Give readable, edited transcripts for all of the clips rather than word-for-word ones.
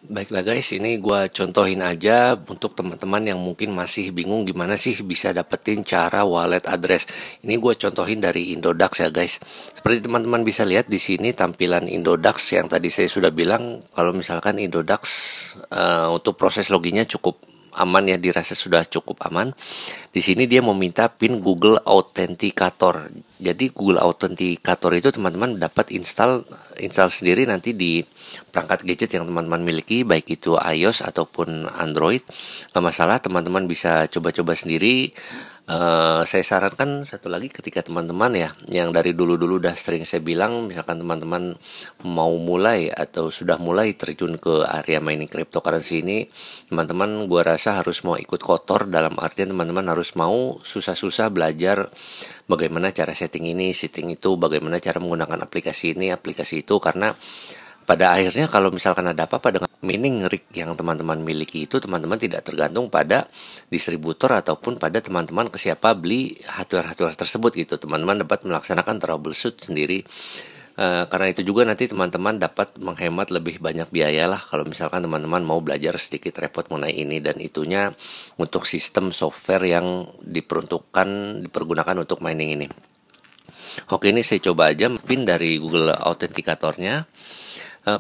Baiklah guys, ini gua contohin aja untuk teman-teman yang mungkin masih bingung gimana sih bisa dapetin cara wallet address. Ini gua contohin dari Indodax ya guys. Seperti teman-teman bisa lihat di sini tampilan Indodax yang tadi saya sudah bilang, kalau misalkan Indodax untuk proses loginnya cukup aman ya, dirasa sudah cukup aman. Di sini dia meminta PIN Google Authenticator. Jadi Google Authenticator itu teman-teman dapat install sendiri nanti di perangkat gadget yang teman-teman miliki, baik itu iOS ataupun Android. Gak masalah, teman-teman bisa coba-coba sendiri. Saya sarankan satu lagi, ketika teman-teman ya yang dari dulu-dulu udah sering saya bilang, misalkan teman-teman mau mulai atau sudah mulai terjun ke area mining cryptocurrency ini, teman-teman gua rasa harus mau ikut kotor, dalam artian teman-teman harus mau susah-susah belajar bagaimana cara setting ini, setting itu, bagaimana cara menggunakan aplikasi ini, aplikasi itu, karena pada akhirnya kalau misalkan ada apa-apa dengan mining rig yang teman-teman miliki itu, teman-teman tidak tergantung pada distributor ataupun pada teman-teman ke siapa beli hardware-hardware tersebut gitu. Teman-teman dapat melaksanakan troubleshoot sendiri. Karena itu juga nanti teman-teman dapat menghemat lebih banyak biaya lah kalau misalkan teman-teman mau belajar sedikit repot mengenai ini dan itunya untuk sistem software yang dipergunakan untuk mining ini. Oke, ini saya coba aja PIN dari Google Authenticatornya.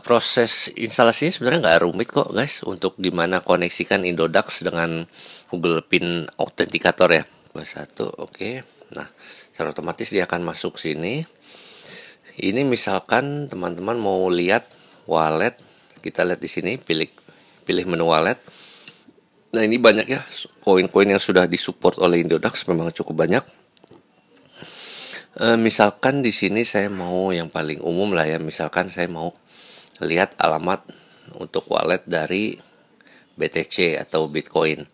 Proses instalasinya sebenarnya nggak rumit kok guys, untuk dimana koneksikan Indodax dengan Google PIN Authenticator ya. Satu, oke. Nah, secara otomatis dia akan masuk sini. Ini misalkan teman-teman mau lihat wallet, kita lihat di sini, pilih menu wallet. Nah, ini banyak ya koin-koin yang sudah disupport oleh Indodax, memang cukup banyak. Misalkan di sini saya mau yang paling umum lah ya, misalkan saya mau lihat alamat untuk wallet dari BTC atau Bitcoin.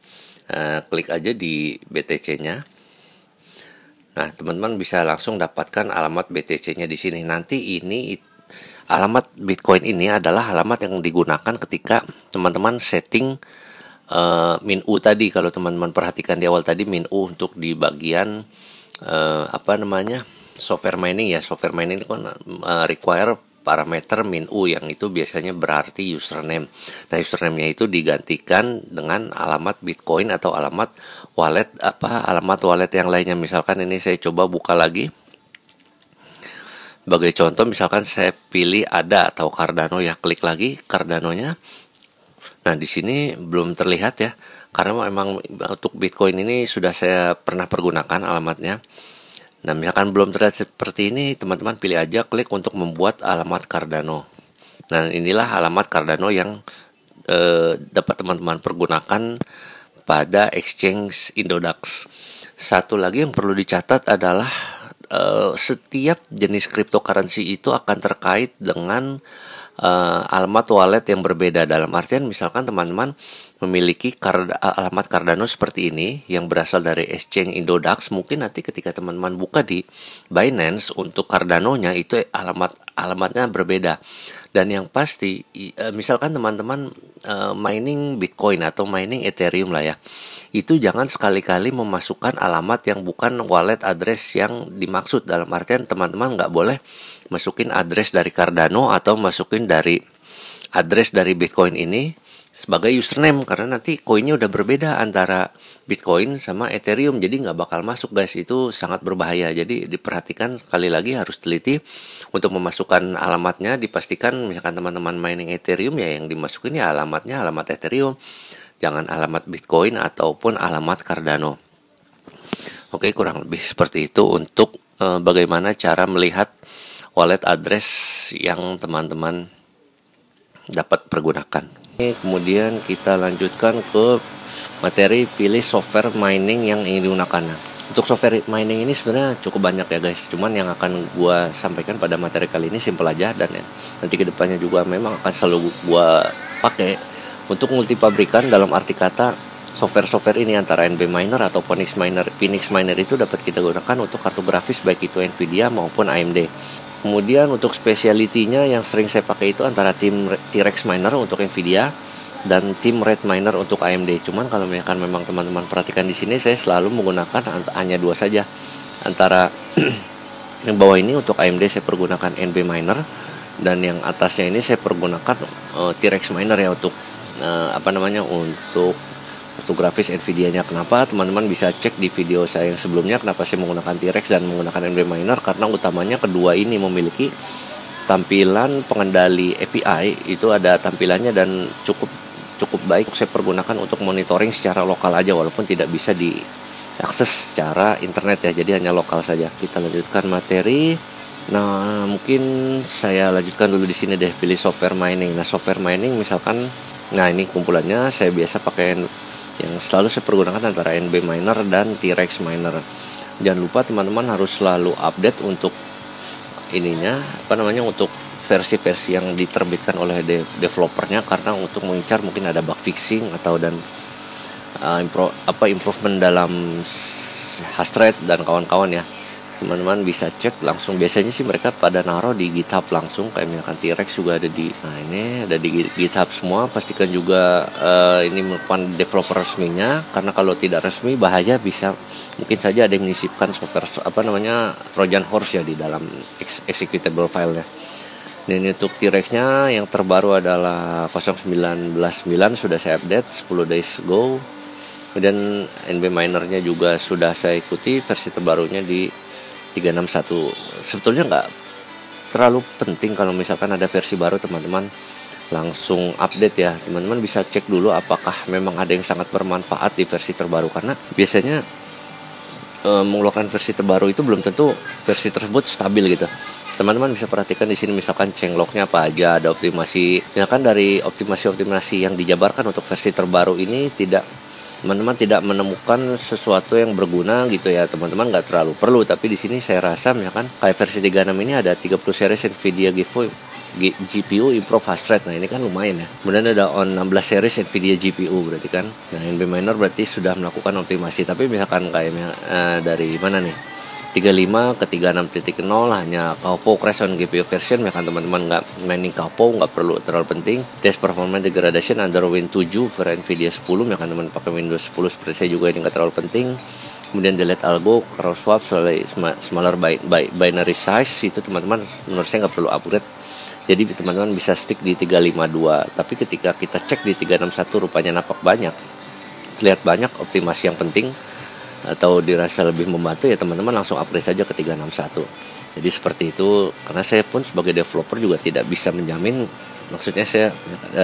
Klik aja di BTC-nya. Nah, teman-teman bisa langsung dapatkan alamat BTC-nya di sini. Nanti ini alamat Bitcoin ini adalah alamat yang digunakan ketika teman-teman setting min-u tadi. Kalau teman-teman perhatikan di awal tadi, min-u untuk di bagian software mining ya. Software mining itu kan require parameter min-u, yang itu biasanya berarti username. Nah, username-nya itu digantikan dengan alamat Bitcoin atau alamat wallet yang lainnya. Misalkan ini saya coba buka lagi. Sebagai contoh, misalkan saya pilih ADA atau Cardano ya, klik lagi Cardano-nya. Nah, di sini belum terlihat ya, karena memang untuk Bitcoin ini sudah saya pernah pergunakan alamatnya. Nah, misalkan belum terlihat seperti ini, teman-teman pilih aja klik untuk membuat alamat Cardano. Nah, inilah alamat Cardano yang dapat teman-teman pergunakan pada exchange Indodax. Satu lagi yang perlu dicatat adalah setiap jenis cryptocurrency itu akan terkait dengan alamat wallet yang berbeda. Dalam artian misalkan teman-teman memiliki alamat Cardano seperti ini yang berasal dari exchange Indodax, mungkin nanti ketika teman-teman buka di Binance untuk Cardano-nya itu alamatnya berbeda. Dan yang pasti misalkan teman-teman mining Bitcoin atau mining Ethereum lah ya, itu jangan sekali-kali memasukkan alamat yang bukan wallet address yang dimaksud. Dalam artian teman-teman nggak boleh masukin address dari Cardano atau masukin dari address dari Bitcoin ini sebagai username, karena nanti koinnya udah berbeda antara Bitcoin sama Ethereum, jadi nggak bakal masuk guys. Itu sangat berbahaya, jadi diperhatikan sekali lagi, harus teliti untuk memasukkan alamatnya. Dipastikan misalkan teman-teman mining Ethereum ya, yang dimasukin ya alamatnya alamat Ethereum, jangan alamat Bitcoin ataupun alamat Cardano. Oke, kurang lebih seperti itu untuk bagaimana cara melihat wallet address yang teman-teman dapat pergunakan. Kemudian kita lanjutkan ke materi pilih software mining yang ingin digunakan. Untuk software mining ini sebenarnya cukup banyak ya guys, cuman yang akan gua sampaikan pada materi kali ini simple aja, dan ya, nanti kedepannya juga memang akan selalu gua pakai untuk multipabrikan. Dalam arti kata, software ini antara NB Miner atau Phoenix Miner itu dapat kita gunakan untuk kartu grafis baik itu Nvidia maupun AMD. Kemudian untuk speciality-nya yang sering saya pakai itu antara tim T-Rex Miner untuk Nvidia dan tim Red Miner untuk AMD. Cuman kalau misalkan memang teman-teman perhatikan di sini, saya selalu menggunakan hanya dua saja. Antara yang bawah ini untuk AMD saya pergunakan NB Miner, dan yang atasnya ini saya pergunakan T-Rex miner ya untuk untuk grafis Nvidia-nya. Kenapa teman-teman bisa cek di video saya yang sebelumnya kenapa saya menggunakan T-Rex dan menggunakan NB Miner, karena utamanya kedua ini memiliki tampilan pengendali API, itu ada tampilannya dan cukup baik saya pergunakan untuk monitoring secara lokal aja walaupun tidak bisa diakses secara internet ya, jadi hanya lokal saja. Kita lanjutkan materi. Nah, mungkin saya lanjutkan dulu di sini deh, pilih software mining. Nah, software mining misalkan, nah ini kumpulannya saya biasa pakai yang selalu saya pergunakan antara NB Miner dan T-Rex Miner. Jangan lupa teman-teman harus selalu update untuk untuk versi-versi yang diterbitkan oleh developernya, karena untuk mengincar mungkin ada bug fixing atau improvement dalam hash rate dan kawan-kawan ya. Teman-teman bisa cek langsung, biasanya sih mereka pada naruh di GitHub langsung, kayak misalkan T-Rex juga ada di GitHub semua. Pastikan juga ini merupakan developer resminya, karena kalau tidak resmi bahaya, mungkin saja ada yang menyisipkan software Trojan horse ya di dalam executable filenya. Dan ini untuk T-Rex-nya yang terbaru adalah 0.19.9 sudah saya update 10 days ago. Kemudian NB Miner-nya juga sudah saya ikuti versi terbarunya di 361. Sebetulnya nggak terlalu penting kalau misalkan ada versi baru, teman-teman langsung update ya. Teman-teman bisa cek dulu apakah memang ada yang sangat bermanfaat di versi terbaru, karena biasanya mengeluarkan versi terbaru itu belum tentu versi tersebut stabil gitu. Teman-teman bisa perhatikan di sini misalkan changelognya apa aja, ada optimasi. Misalkan dari optimasi yang dijabarkan untuk versi terbaru ini teman-teman tidak menemukan sesuatu yang berguna gitu ya, teman-teman nggak terlalu perlu. Tapi di sini saya rasa misalkan kayak versi 36 ini ada 30 series Nvidia GPU improve hash rate. Nah, ini kan lumayan ya. Kemudian ada 16 series Nvidia GPU berarti kan. Nah, NB Miner berarti sudah melakukan optimasi. Tapi misalkan kayak dari mana nih? 35 ke 36.0 hanya Kaupo crash on GPU version, misalkan teman-teman nggak mining Kaupo, nggak perlu terlalu penting. Test performance degradation under Win 7 per Nvidia 10, misalkan teman pakai Windows 10 seperti saya juga, ini nggak terlalu penting. Kemudian delete algo, cross swap, smaller binary size, itu teman-teman menurut saya nggak perlu upgrade. Jadi teman-teman bisa stick di 352. Tapi ketika kita cek di 361 rupanya nampak lihat banyak optimasi yang penting atau dirasa lebih membantu, ya teman-teman langsung upgrade saja ke 361. Jadi seperti itu, karena saya pun sebagai developer juga tidak bisa menjamin, maksudnya saya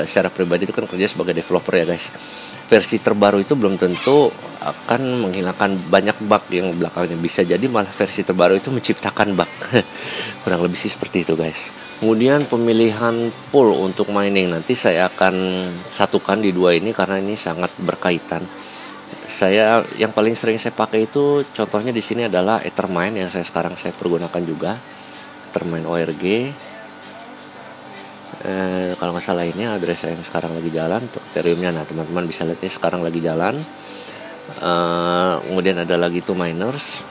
secara pribadi itu kan kerja sebagai developer ya guys, versi terbaru itu belum tentu akan menghilangkan banyak bug yang belakangnya, bisa jadi malah versi terbaru itu menciptakan bug. Kurang lebih sih seperti itu guys. Kemudian pemilihan pool untuk mining, nanti saya akan satukan di dua ini karena ini sangat berkaitan. Yang paling sering saya pakai itu contohnya di sini adalah Ethermine yang sekarang saya pergunakan juga, Ethermine ORG. Kalau nggak salah ini address yang sekarang lagi jalan untuk Ethereum-nya. Nah, teman-teman bisa lihat ini sekarang lagi jalan. Kemudian ada lagi miners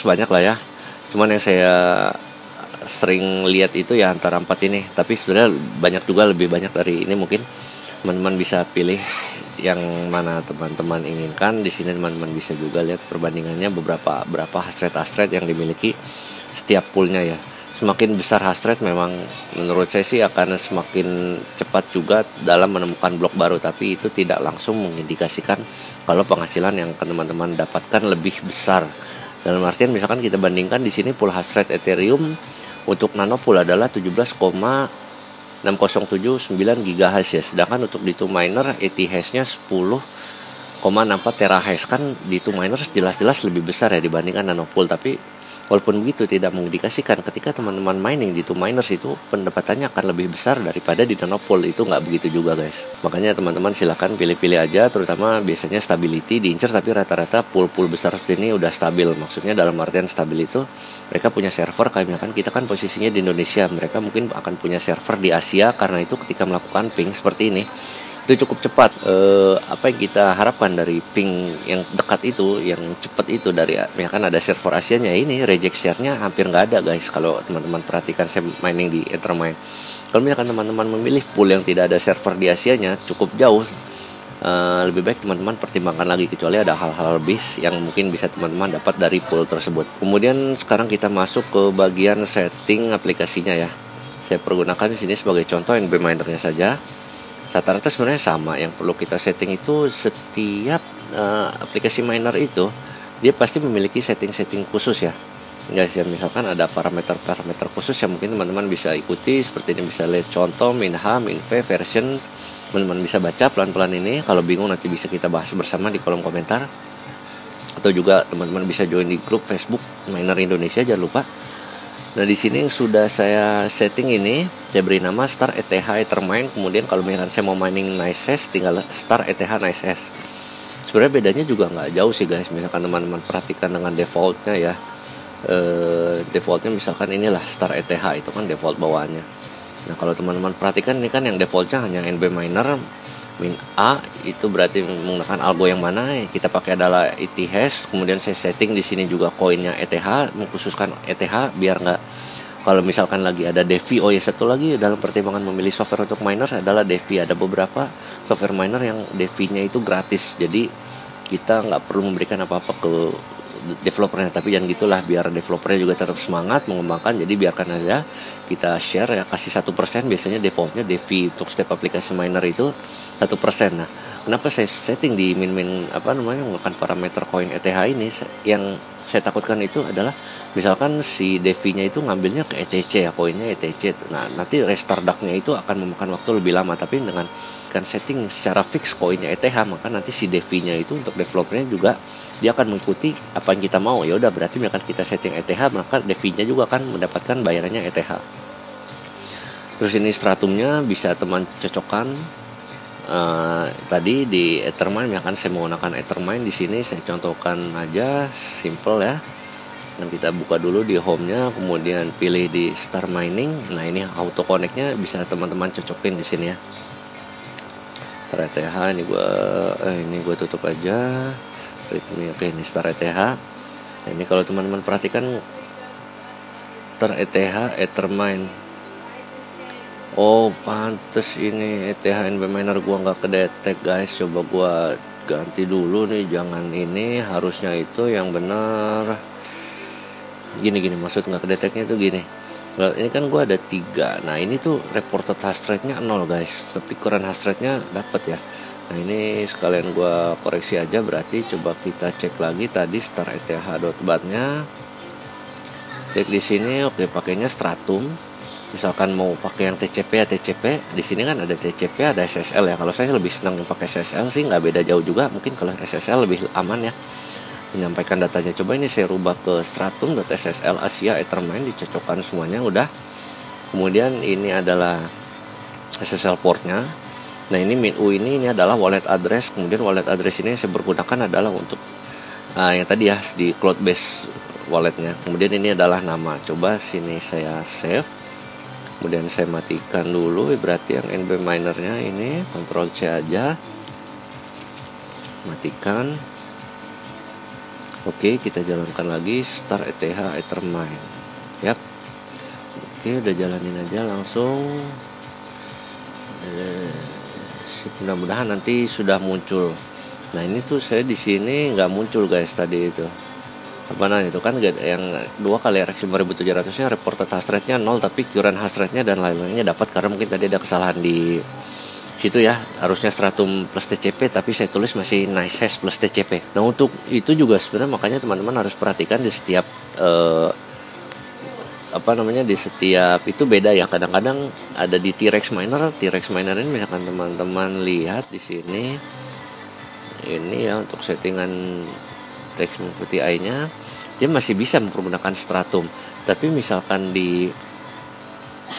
banyak lah ya. Cuman yang saya sering lihat itu ya antara 4 ini, tapi sebenarnya banyak juga, lebih banyak dari ini. Mungkin teman-teman bisa pilih yang mana teman-teman inginkan. Di sini teman-teman bisa juga lihat perbandingannya berapa hash rate yang dimiliki setiap poolnya ya. Semakin besar hash rate memang menurut saya sih akan semakin cepat juga dalam menemukan blok baru, tapi itu tidak langsung mengindikasikan kalau penghasilan yang teman-teman dapatkan lebih besar. Dalam artian misalkan kita bandingkan di sini pool hash rate Ethereum untuk nanopool adalah 17,6079 GHz ya, sedangkan untuk di miner ATH-nya 10,64 terahash. Kan di miner jelas-jelas lebih besar ya dibandingkan nanopool, tapi walaupun begitu tidak mengindikasikan ketika teman-teman mining di miners itu pendapatannya akan lebih besar daripada di nanopool. Itu nggak begitu juga guys. Makanya teman-teman silahkan pilih-pilih aja, terutama biasanya stability diincar, tapi rata-rata pool-pool besar seperti ini udah stabil. Maksudnya dalam artian stabil itu mereka punya server, kayak misalkan kita kan posisinya di Indonesia, mereka mungkin akan punya server di Asia. Karena itu ketika melakukan ping seperti ini itu cukup cepat. Apa yang kita harapkan dari ping yang dekat itu, yang cepat itu, dari misalkan ada server Asianya, ini reject share-nya hampir nggak ada guys. Kalau teman-teman perhatikan saya mining di Ethermine, kalau misalkan teman-teman memilih pool yang tidak ada server di Asianya cukup jauh, lebih baik teman-teman pertimbangkan lagi, kecuali ada hal-hal lebih yang mungkin bisa teman-teman dapat dari pool tersebut. Kemudian sekarang kita masuk ke bagian setting aplikasinya ya. Saya pergunakan di sini sebagai contoh NB minernya saja. Rata-rata sebenarnya sama. Yang perlu kita setting itu setiap aplikasi miner itu dia pasti memiliki setting-setting khusus ya. Guys ya, misalkan ada parameter-parameter khusus yang mungkin teman-teman bisa ikuti. Seperti ini bisa lihat contoh min-h, min-v, version. Teman-teman bisa baca pelan-pelan ini. Kalau bingung nanti bisa kita bahas bersama di kolom komentar. Atau juga teman-teman bisa join di grup Facebook Miner Indonesia, jangan lupa. Nah di sini sudah saya setting ini, saya beri nama Star ETH Ethermine. Kemudian kalau misalkan saya mau mining NiceHash, tinggal Star ETH NiceHash. Sebenarnya bedanya juga nggak jauh sih guys. Misalkan teman-teman perhatikan dengan defaultnya ya, defaultnya misalkan inilah Star ETH, itu kan default bawaannya. Nah kalau teman-teman perhatikan ini kan yang defaultnya hanya NB Miner min A, itu berarti menggunakan algo yang mana kita pakai adalah ETH. Kemudian saya setting di sini juga koinnya ETH, mengkhususkan ETH biar nggak, kalau misalkan lagi ada DeFi. Oh ya, satu lagi dalam pertimbangan memilih software untuk miner adalah DeFi. Ada beberapa software miner yang DeFi-nya itu gratis, jadi kita nggak perlu memberikan apa-apa ke developernya. Tapi jangan gitulah, biar developernya juga tetap semangat mengembangkan. Jadi biarkan aja kita share ya, kasih 1%. Biasanya defaultnya DeFi untuk setiap aplikasi miner itu 1%. Nah, kenapa saya setting di menggunakan parameter koin ETH ini? Yang saya takutkan itu adalah misalkan si DeFi-nya itu ngambilnya ke ETC ya, koinnya ETC. Nah, nanti restart DAC-nya itu akan memakan waktu lebih lama. Tapi dengan kan setting secara fix koinnya ETH, maka nanti si DeFi-nya itu untuk developernya juga dia akan mengikuti apa yang kita mau. Ya udah, berarti misalkan kita setting ETH, maka DeFi-nya juga akan mendapatkan bayarannya ETH. Terus ini stratumnya bisa teman cocokkan tadi di Ethermine. Misalkan saya menggunakan Ethermine di sini, saya contohkan aja simple ya. Dan kita buka dulu di home-nya, kemudian pilih di Start Mining. Nah, ini auto connect-nya bisa teman-teman cocokin di sini ya. Start ETH ini gua tutup aja. Oke, ini Start ETH. Nah, ini kalau teman-teman perhatikan Start ETH Ethermine. Oh, pantes ini ETH NB miner gua nggak kedetek guys. Coba gua ganti dulu nih, jangan ini, harusnya itu yang benar. Gini maksud nggak kedeteknya itu gini. Kalau ini kan gua ada 3. Nah, ini tuh reported hash rate-nya 0 guys. Tapi current hash rate-nya dapat ya. Nah, ini sekalian gua koreksi aja, berarti coba kita cek lagi tadi Star ETH.bat-nya. Cek di sini, oke, pakainya Stratum. Misalkan mau pakai yang TCP ya TCP. Di sini kan ada TCP, ada SSL ya. Kalau saya lebih senang yang pakai SSL sih, nggak beda jauh juga. Mungkin kalau SSL lebih aman ya menyampaikan datanya. Coba ini saya rubah ke stratum.ssl Asia Ethermine, dicocokkan semuanya udah. Kemudian ini adalah SSL portnya. Nah, ini min.u ini adalah wallet address. Kemudian wallet address ini yang saya pergunakan adalah untuk yang tadi ya, di cloud base walletnya. Kemudian ini adalah nama. Coba sini saya save. Kemudian saya matikan dulu. Berarti yang NB minernya ini Ctrl C aja. Matikan. Oke, kita jalankan lagi Start ETH Ethermine. Yap. Oke, udah jalanin aja langsung. Mudah-mudahan nanti sudah muncul. Nah, ini tuh saya di sini nggak muncul guys tadi itu. Apa namanya itu kan yang 2 kali RX 5700-nya reported hash rate-nya 0, tapi current hash rate-nya dan lain-lainnya dapat, karena mungkin tadi ada kesalahan di situ ya. Harusnya Stratum plus TCP, tapi saya tulis masih NiceHash plus TCP. Nah, untuk itu juga sebenarnya makanya teman-teman harus perhatikan di setiap di setiap itu beda ya. Kadang-kadang ada di T-Rex miner ini, misalkan teman-teman lihat di sini ini ya, untuk settingan T-Rex PTI-nya dia masih bisa menggunakan Stratum. Tapi misalkan di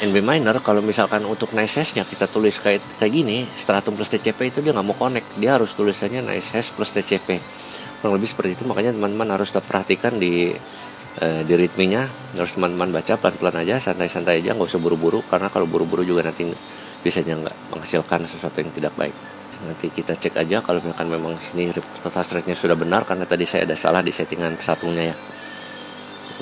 NB miner, kalau misalkan untuk NiceHash-nya kita tulis kayak gini Stratum plus TCP, itu dia nggak mau connect, dia harus tulisannya NiceHash plus TCP. Kurang lebih seperti itu. Makanya teman-teman harus perhatikan di readme-nya, harus teman-teman baca pelan-pelan aja, santai-santai aja, nggak usah buru-buru, karena kalau buru-buru juga nanti biasanya nggak menghasilkan sesuatu yang tidak baik. Nanti kita cek aja kalau misalkan memang sini reported hash rate-nya sudah benar, karena tadi saya ada salah di settingan satunya ya.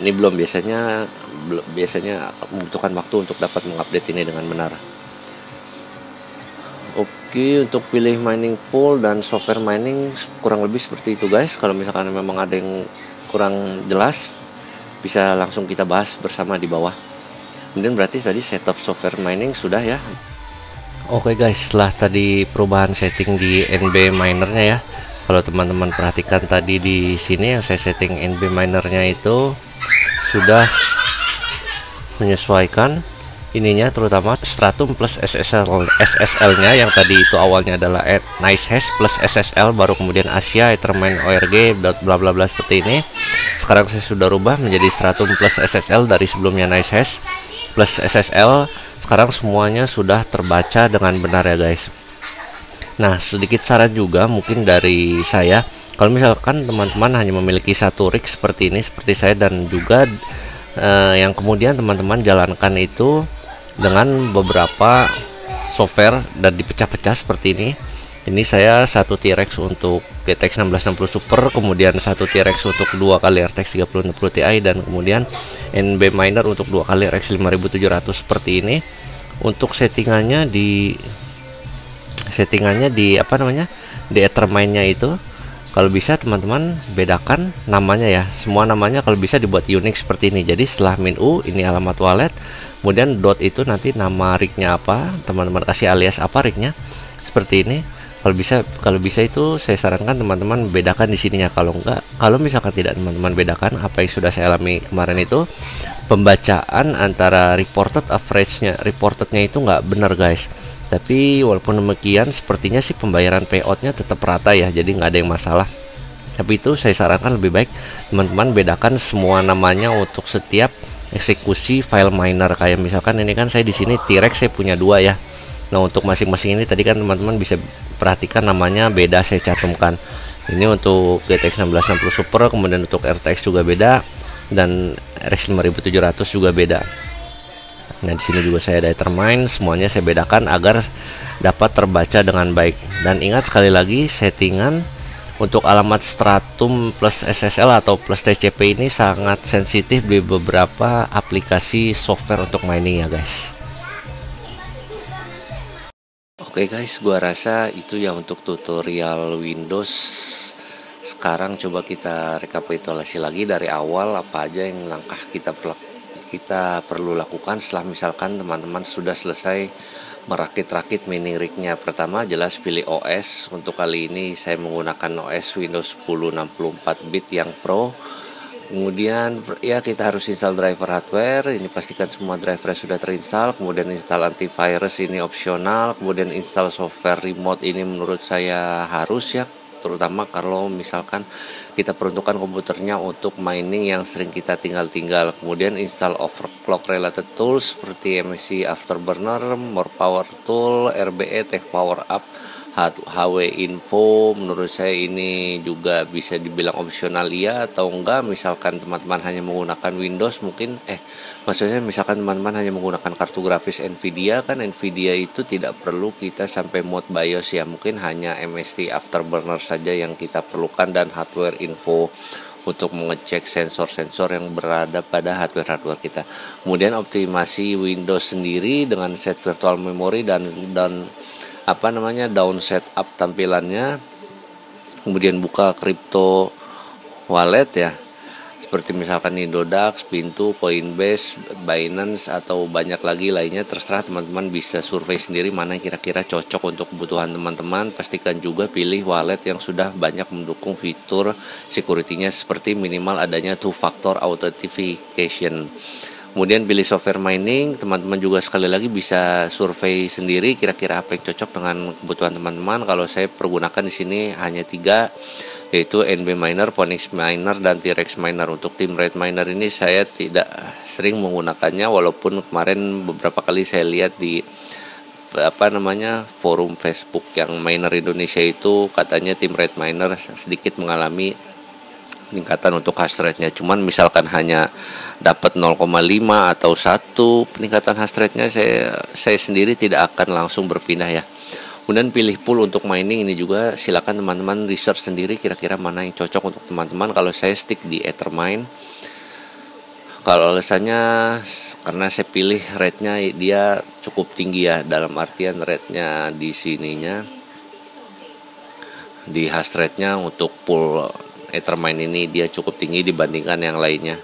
Ini belum, biasanya membutuhkan waktu untuk dapat mengupdate ini dengan benar. Oke, untuk pilih mining pool dan software mining kurang lebih seperti itu guys. Kalau misalkan memang ada yang kurang jelas, bisa langsung kita bahas bersama di bawah. Kemudian berarti tadi setup software mining sudah ya. Oke guys, setelah tadi perubahan setting di NB minernya ya. Kalau teman-teman perhatikan tadi di sini yang saya setting NB minernya itu sudah menyesuaikan ininya, terutama Stratum plus SSL-nya yang tadi itu awalnya adalah NiceHash plus SSL, baru kemudian Asia Ethermine ORG bla bla bla seperti ini. Sekarang saya sudah rubah menjadi Stratum plus SSL dari sebelumnya NiceHash plus SSL. Sekarang semuanya sudah terbaca dengan benar ya guys. Nah, sedikit saran juga mungkin dari saya, kalau misalkan teman-teman hanya memiliki satu rig seperti ini, seperti saya, dan juga yang kemudian teman-teman jalankan itu dengan beberapa software dan dipecah-pecah seperti ini. Ini saya satu T-Rex untuk GTX 1660 Super, kemudian satu T-Rex untuk 2 kali RTX 3060 Ti, dan kemudian NB Miner untuk 2 kali RX 5700 seperti ini. Untuk settingannya di apa namanya, di Ethermine-nya itu kalau bisa teman-teman bedakan namanya ya. Semua namanya kalau bisa dibuat unik seperti ini. Jadi setelah min u ini alamat wallet, kemudian dot itu nanti nama rignya apa, teman-teman kasih alias apa rignya seperti ini. Kalau bisa itu saya sarankan teman-teman bedakan di sininya. Kalau enggak, kalau misalkan tidak teman-teman bedakan, apa yang sudah saya alami kemarin itu, pembacaan antara reportednya itu nggak benar guys. Tapi walaupun demikian, sepertinya sih pembayaran payoutnya tetap rata ya, jadi nggak ada yang masalah. Tapi itu saya sarankan lebih baik teman-teman bedakan semua namanya untuk setiap eksekusi file miner. Kayak misalkan ini kan saya di sini T-Rex saya punya 2 ya. Nah, untuk masing-masing ini tadi kan teman-teman bisa perhatikan namanya beda saya cantumkan. Ini untuk GTX 1660 Super, kemudian untuk RTX juga beda, dan RX 5700 juga beda. Nah, di sini juga saya ada Ethermine, semuanya saya bedakan agar dapat terbaca dengan baik. Dan ingat sekali lagi, settingan untuk alamat Stratum plus SSL atau plus TCP ini sangat sensitif di beberapa aplikasi software untuk mining ya guys. Oke guys, gua rasa itu ya untuk tutorial Windows. Sekarang coba kita rekapitulasi lagi dari awal apa aja yang langkah kita perlu lakukan setelah misalkan teman-teman sudah selesai merakit-rakit mini rig-nya. Pertama jelas pilih OS. Untuk kali ini saya menggunakan OS Windows 10 64 bit yang Pro. Kemudian ya kita harus install driver hardware. Ini pastikan semua driver sudah terinstall. Kemudian install antivirus, ini opsional. Kemudian install software remote, ini menurut saya harus ya, terutama kalau misalkan kita peruntukkan komputernya untuk mining yang sering kita tinggal-tinggal. Kemudian install overclock related tools seperti MSI Afterburner, More Power Tool, RBE Tech Power Up, HW Info. Menurut saya ini juga bisa dibilang opsional ya atau enggak. Misalkan teman-teman hanya menggunakan Windows mungkin maksudnya misalkan teman-teman hanya menggunakan kartu grafis Nvidia, kan Nvidia itu tidak perlu kita sampai mode BIOS ya, mungkin hanya MSI Afterburner saja yang kita perlukan, dan hardware info untuk mengecek sensor-sensor yang berada pada hardware kita. Kemudian optimasi Windows sendiri dengan set virtual memory dan down setup tampilannya. Kemudian buka crypto wallet ya, seperti misalkan Indodax, Pintu, Coinbase, Binance, atau banyak lagi lainnya. Terserah teman-teman bisa survei sendiri mana yang kira-kira cocok untuk kebutuhan teman-teman. Pastikan juga pilih wallet yang sudah banyak mendukung fitur security-nya seperti minimal adanya two-factor authentication. Kemudian pilih software mining. Teman-teman juga sekali lagi bisa survei sendiri kira-kira apa yang cocok dengan kebutuhan teman-teman. Kalau saya pergunakan di sini hanya 3, yaitu NB Miner, Phoenix Miner, dan T-Rex Miner. Untuk Timrate Miner ini saya tidak sering menggunakannya, walaupun kemarin beberapa kali saya lihat di forum Facebook yang miner Indonesia itu katanya Timrate Miner sedikit mengalami peningkatan untuk hash rate-nya. Cuman misalkan hanya dapat 0,5 atau 1 peningkatan hash rate-nya, saya sendiri tidak akan langsung berpindah ya. Kemudian pilih pool untuk mining, ini juga silakan teman-teman research sendiri kira-kira mana yang cocok untuk teman-teman. Kalau saya stick di Ethermine. Kalau alasannya karena saya pilih rate-nya dia cukup tinggi ya, dalam artian rate-nya di sininya, di hash rate-nya untuk pool Ethermine ini dia cukup tinggi dibandingkan yang lainnya.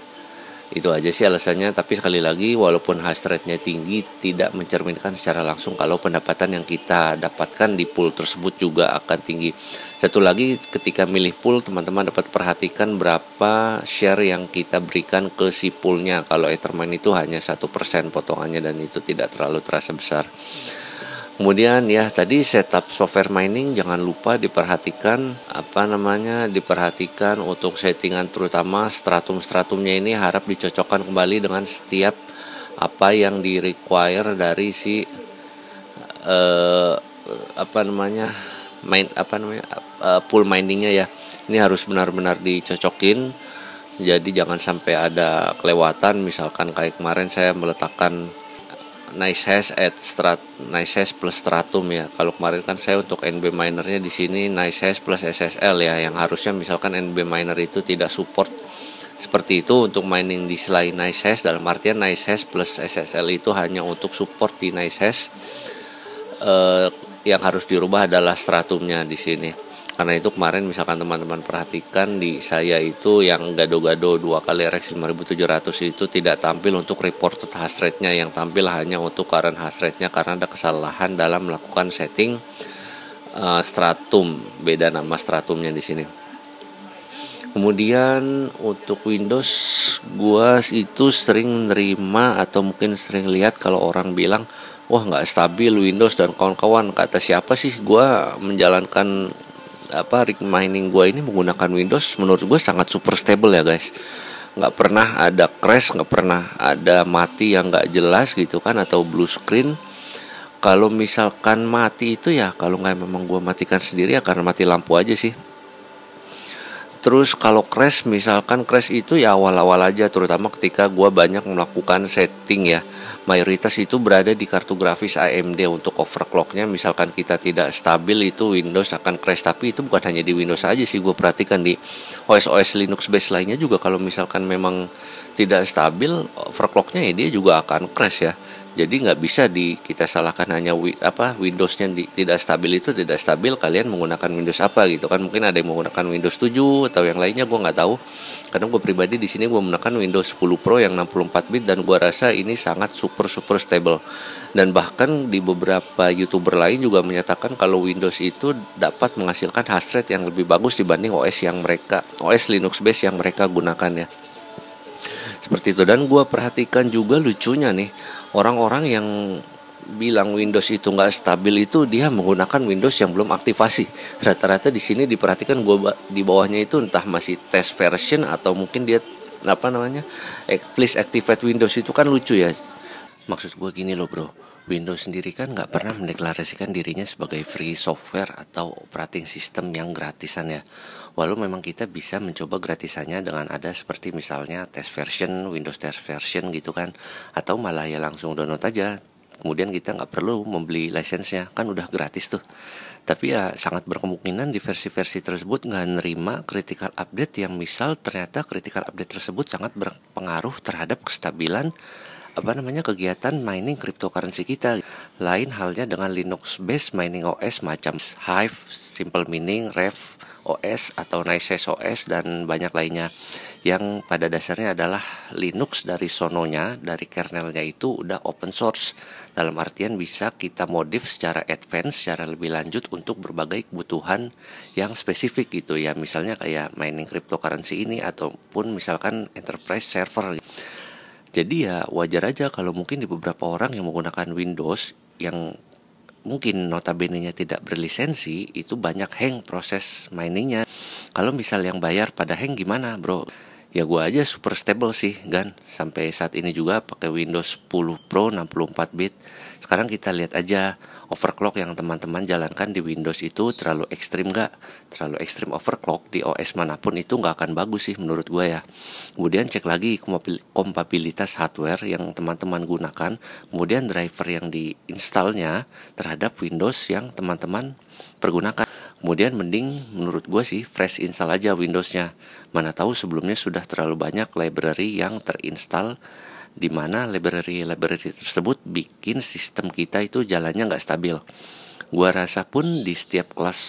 Itu aja sih alasannya, tapi sekali lagi walaupun hash rate-nya tinggi tidak mencerminkan secara langsung kalau pendapatan yang kita dapatkan di pool tersebut juga akan tinggi. Satu lagi, ketika milih pool teman-teman dapat perhatikan berapa share yang kita berikan ke si poolnya. Kalau Ethermine itu hanya 1% potongannya dan itu tidak terlalu terasa besar. Kemudian ya tadi setup software mining jangan lupa diperhatikan diperhatikan untuk settingan, terutama stratumnya ini harap dicocokkan kembali dengan setiap apa yang di require dari si pool miningnya ya. Ini harus benar-benar dicocokin. Jadi jangan sampai ada kelewatan, misalkan kayak kemarin saya meletakkan NiceHash NiceHash plus Stratum ya. Kalau kemarin kan saya untuk NB minernya di sini NiceHash plus SSL ya, yang harusnya misalkan NB miner itu tidak support seperti itu untuk mining di selain NiceHash, dalam artian NiceHash plus SSL itu hanya untuk support di NiceHash. Yang harus dirubah adalah Stratumnya di sini. Karena itu kemarin misalkan teman-teman perhatikan di saya itu yang gado-gado 2 kali RX 5700 itu tidak tampil untuk reported hash rate-nya, yang tampil hanya untuk current hash rate-nya karena ada kesalahan dalam melakukan setting Stratum, beda nama Stratumnya di sini. Kemudian untuk Windows, gua itu sering menerima atau mungkin sering lihat kalau orang bilang, wah nggak stabil Windows dan kawan-kawan. Kata siapa sih? Gua menjalankan rig mining gue ini menggunakan Windows, menurut gue sangat super stable ya guys. Nggak pernah ada crash, nggak pernah ada mati yang nggak jelas gitu kan, atau blue screen. Kalau misalkan mati itu ya kalau nggak memang gue matikan sendiri ya karena mati lampu aja sih. Terus kalau crash, misalkan crash itu ya awal-awal aja, terutama ketika gue banyak melakukan setting ya. Mayoritas itu berada di kartu grafis AMD untuk overclocknya. Misalkan kita tidak stabil itu Windows akan crash. Tapi itu bukan hanya di Windows aja sih, gue perhatikan di OS Linux base lainnya juga. Kalau misalkan memang tidak stabil overclocknya ya dia juga akan crash ya. Jadi nggak bisa kita salahkan hanya Windowsnya tidak stabil, itu tidak stabil kalian menggunakan Windows apa gitu kan. Mungkin ada yang menggunakan Windows 7 atau yang lainnya, gue nggak tahu. Karena gue pribadi di sini gue menggunakan Windows 10 Pro yang 64 bit dan gue rasa ini sangat super stable. Dan bahkan di beberapa YouTuber lain juga menyatakan kalau Windows itu dapat menghasilkan hash rate yang lebih bagus dibanding OS Linux base yang mereka gunakan ya. Seperti itu. Dan gue perhatikan juga lucunya nih, orang-orang yang bilang Windows itu nggak stabil itu dia menggunakan Windows yang belum aktivasi. Rata-rata di sini diperhatikan gue di bawahnya itu entah masih test version atau mungkin dia please activate Windows. Itu kan lucu ya. Maksud gue gini loh bro, Windows sendiri kan nggak pernah mendeklarasikan dirinya sebagai free software atau operating system yang gratisan ya. Walau memang kita bisa mencoba gratisannya dengan ada seperti misalnya test version, Windows test version gitu kan. Atau malah ya langsung download aja. Kemudian kita nggak perlu membeli license-nya, kan udah gratis tuh. Tapi ya sangat berkemungkinan di versi-versi tersebut nggak nerima critical update yang misal ternyata critical update tersebut sangat berpengaruh terhadap kestabilan kegiatan mining cryptocurrency kita. Lain halnya dengan Linux based mining OS macam Hive, Simple Mining, Rev OS atau NiceHash OS dan banyak lainnya yang pada dasarnya adalah Linux dari sononya, dari kernelnya itu udah open source. Dalam artian bisa kita modif secara advance, secara lebih lanjut untuk berbagai kebutuhan yang spesifik gitu ya. Misalnya kayak mining cryptocurrency ini ataupun misalkan enterprise server. Jadi ya wajar aja kalau mungkin di beberapa orang yang menggunakan Windows yang mungkin notabene-nya tidak berlisensi itu banyak hang proses miningnya. Kalau misal yang bayar pada hang gimana bro? Ya gue aja super stable sih kan. Sampai saat ini juga pakai Windows 10 Pro 64 bit. Sekarang kita lihat aja overclock yang teman-teman jalankan di Windows itu terlalu ekstrim gak? Terlalu ekstrim overclock di OS manapun itu gak akan bagus sih menurut gue ya. Kemudian cek lagi kompatibilitas hardware yang teman-teman gunakan. Kemudian driver yang diinstalnya terhadap Windows yang teman-teman pergunakan. Kemudian mending menurut gue sih fresh install aja Windowsnya. Mana tahu sebelumnya sudah terlalu banyak library yang terinstall, di mana library tersebut bikin sistem kita itu jalannya nggak stabil. Gua rasa pun di setiap kelas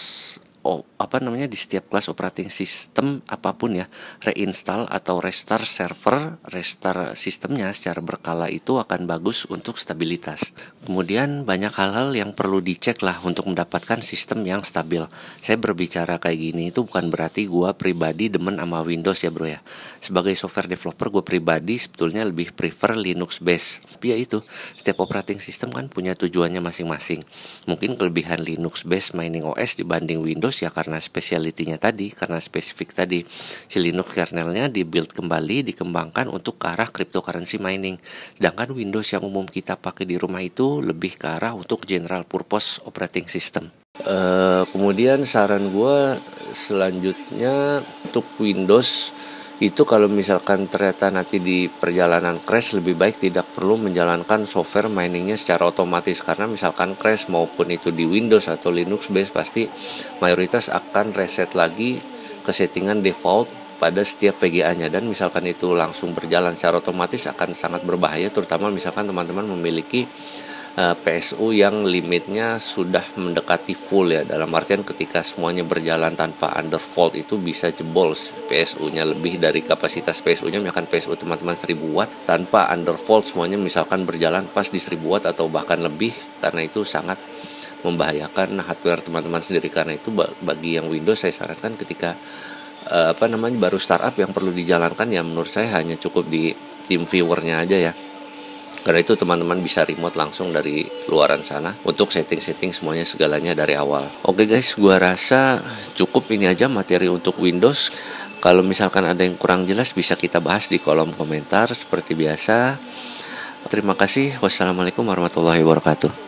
di setiap kelas operating system apapun ya, reinstall atau restart server, restart sistemnya secara berkala itu akan bagus untuk stabilitas. Kemudian banyak hal-hal yang perlu dicek lah untuk mendapatkan sistem yang stabil. Saya berbicara kayak gini itu bukan berarti gue pribadi demen sama Windows ya bro ya. Sebagai software developer gue pribadi sebetulnya lebih prefer Linux based. Tapi ya itu, setiap operating system kan punya tujuannya masing-masing. Mungkin kelebihan Linux based mining OS dibanding Windows ya karena speciality-nya tadi, karena spesifik tadi. Si Linux kernelnya dibuild kembali, dikembangkan untuk ke arah cryptocurrency mining. Sedangkan Windows yang umum kita pakai di rumah itu lebih ke arah untuk general purpose operating system. Kemudian saran gue selanjutnya untuk Windows itu kalau misalkan ternyata nanti di perjalanan crash, lebih baik tidak perlu menjalankan software miningnya secara otomatis, karena misalkan crash maupun itu di Windows atau Linux base pasti mayoritas akan reset lagi ke settingan default pada setiap VGA-nya, dan misalkan itu langsung berjalan secara otomatis akan sangat berbahaya, terutama misalkan teman-teman memiliki PSU yang limitnya sudah mendekati full ya, dalam artian ketika semuanya berjalan tanpa underfault itu bisa jebol PSU-nya lebih dari kapasitas PSU-nya. Misalkan PSU teman-teman 1000 watt tanpa underfault semuanya misalkan berjalan pas di 1000 watt atau bahkan lebih, karena itu sangat membahayakan hardware teman-teman sendiri. Karena itu bagi yang Windows saya sarankan ketika baru startup yang perlu dijalankan ya menurut saya hanya cukup di TeamViewer-nya aja ya. Karena itu teman-teman bisa remote langsung dari luaran sana untuk setting-setting semuanya segalanya dari awal. Oke guys, gua rasa cukup ini aja materi untuk Windows. Kalau misalkan ada yang kurang jelas bisa kita bahas di kolom komentar seperti biasa. Terima kasih. Wassalamualaikum warahmatullahi wabarakatuh.